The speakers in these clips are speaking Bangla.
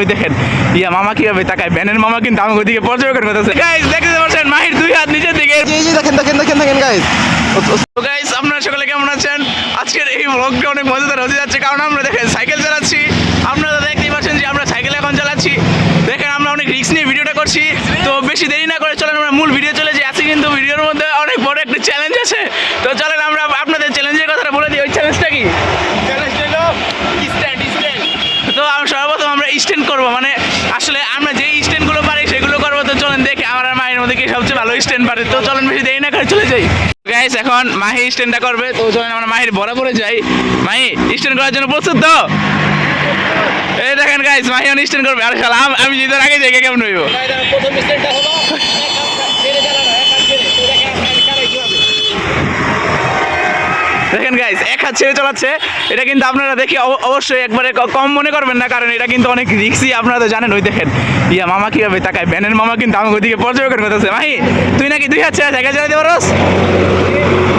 ওই দেখেন ইয়া মামা কিভাবে তাকায়, ব্যানের মামা কিন্তু আমাকে ওইদিকে পর্যবেক্ষণ করতেছে। গাইস দেখতে পাচ্ছেন মাহির দুই হাত নিচের দিকে। এই যে দেখেন দেখেন দেখেন দেখেন গাইস। তো গাইস আপনারা সকলে কেমন আছেন? আজকের এই ব্লগটা অনেক মজাদার হতে যাচ্ছে, কারণ আমরা দেখেন সাইকেল চালাচ্ছি। আপনারা দেখতেই পাচ্ছেন যে আমরা সাইকেল এখন চালাচ্ছি। দেখেন আমরা অনেক রিস্ক নিয়ে ভিডিওটা করছি। তো বেশি দেরি না করে চলেন আমরা মূল ভিডিও চলে যাই। আজকে কিন্তু ভিডিওর মধ্যে অনেক বড় একটা চ্যালেঞ্জ আছে। তো চলেন আমরা আপনাদের চ্যালেঞ্জের কথাটা বলে দিই। ওই চ্যালেঞ্জটা কি? চ্যালেঞ্জটা হলো স্ট্যান্ড। তো সর্বপ্রথম আমরা স্ট্যান্ড করবো, মানে আসলে আমরা যেই স্ট্যান্ডগুলো পারি সেগুলো করবো। তো চলেন দেখি আমার আর মায়ের মধ্যে কি সবচেয়ে ভালো স্ট্যান্ড পারে। তো চলেন বেশি দেরি না করে চলে যাই। গাইস এখন মাহি স্ট্যান্ডটা করবে, তো চলেন আমরা মাহির বরাবরে যাই। মাহি স্ট্যান্ড করার জন্য প্রস্তুত তো? এই দেখেন গাইস মাহি স্ট্যান্ড করবে। আর শালা আমি যেটার আগে যাই কেমন হইব? প্রথম স্ট্যান্ডটা হলো ছেড়ে চালানো, এক হাত ছেড়ে। তো দেখেন আমি চালাই কিভাবে। দেখেন গাইস এক হাত ছেড়ে চালাচ্ছে। এটা কিন্তু আপনারা দেখি অবশ্যই একবারে কম মনে করবেন না, কারণ এটা কিন্তু অনেক রিস্কি। আপনারা তো জানেন। ওই দেখেন ইয়া মামা কিভাবে তাকায়, ব্যানের মামা কিন্তু আমাকে ওইদিকে পর্যবেক্ষণ করতেছে। মাহি তুই নাকি দুই হাত ছেড়ে সাইকেল চালাতে পারোস?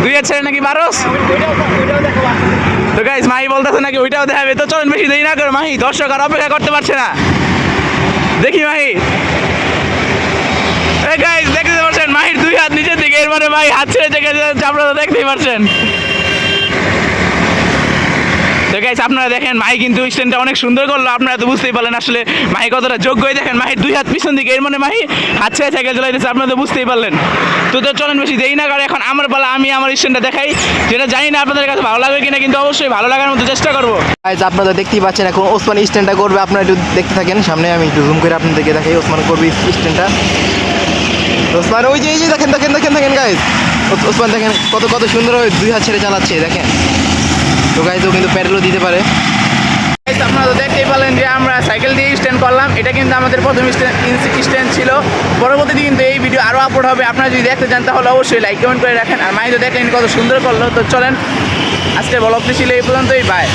দুই হাত ছেড়ে নাকি পারোস? ওইটাও দেখো। তো গাইস মাহি বলতেছে নাকি ওইটাও দেখাবে। তো চলেন বেশি দেরি না করে, মাহি দর্শক আর অপেক্ষা করতে পারছে না। দেখি মাহি। এই গাইস দেখতে পাচ্ছেন মাহির দুই হাত নিচের দিকে, এর মানে মাহি হাত ছেড়ে চেকে যাচ্ছে। আপনারা তো দেখতেই পাচ্ছেন। তো গাইস আপনারা দেখেন মাহি কিন্তু স্ট্যান্ডটা অনেক সুন্দর করলো। আপনারা তো বুঝতেই পারলেন আসলে মাহি কতটা যোগ্যই। দেখেন মাহির দুই হাত পিছন দিকে, এর মানে মাহি হাত ছেড়ে সাইকেল চালাইতেছে। আপনারা তো বুঝতেই পারলেন। তো চলেন বেশি দেরি না করে এখন আমার পালা, আমি আমার স্ট্যান্ডটা দেখাই। যেটা জানি না আপনাদের কাছে ভালো লাগবে কিনা, কিন্তু অবশ্যই ভালো লাগার মতো চেষ্টা করবো। গাইস আপনারা দেখতেই পাচ্ছেন এখন ওসমান স্ট্যান্ডটা করবে। আপনারা একটু দেখতে থাকেন, সামনে আমি একটু জুম করে আপনাদেরকে দেখাই। ওসমান করবে স্ট্যান্ডটা। ওসমান ওই যে এই যে দেখেন দেখেন দেখেন দেখেন গাইস। ওসমান দেখেন কত কত সুন্দর হয়ে দুই হাত ছেড়ে চালাচ্ছে দেখেন। তো গাইস ও কিন্তু প্যাডেলও দিতে পারে। Guys, আপনারা তো দেখতেই পারলেন যে আমরা সাইকেল দিয়ে স্ট্যান্ড করলাম। এটা কিন্তু আমাদের প্রথম স্ট্যান্ড ছিল। পরবর্তীতে কিন্তু এই ভিডিও আরও আপলোড হবে। আপনারা যদি দেখতে চান তাহলে অবশ্যই লাইক কমেন্ট করে রাখেন। আর মাহি তো দেখলেন কত সুন্দর করলো। তো চলেন আজকে ব্লগটি ছিল এই পর্যন্তই। বাই।